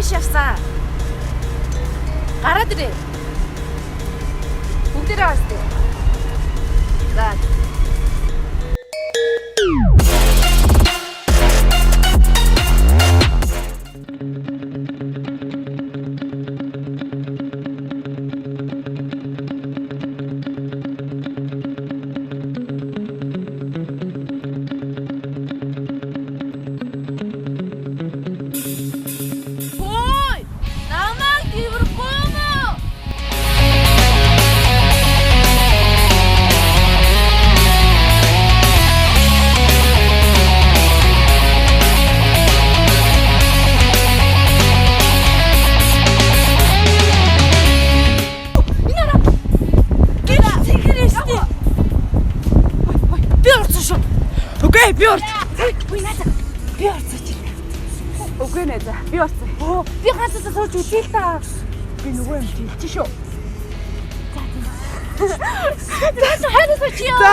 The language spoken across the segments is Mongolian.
биш явсан. Гараад ирээ. Бүгдээрээ хаастай. За. Би орц. Үгүй наа. Би орцооч. Үгүй нэ за. Би орц. Оо, би ганцаа сууж үгүй л та. Би нөгөө юм чи шүү. За хайрсаа чи яа. За.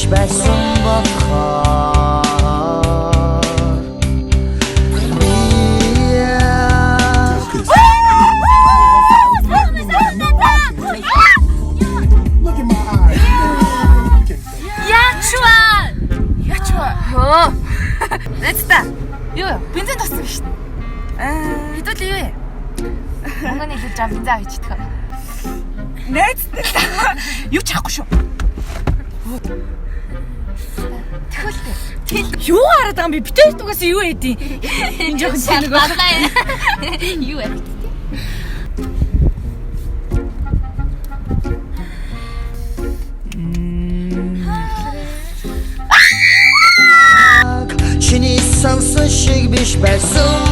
Байсан бодхоор Ячва. Оо. Нэцтэй. Юу? Бензин туссан биш. Хэдүүлээ юу? Мөнгөний хэлж ам бензин авчиж идэх. Нэцтэй. Юу ч авахгүй шүү. Юу хараад байгаа юм бэ? Битэр дугаас юу ээдий? Энэ жоохон тэнэг байна. Юу яа? чиний сансан шиг биш байсан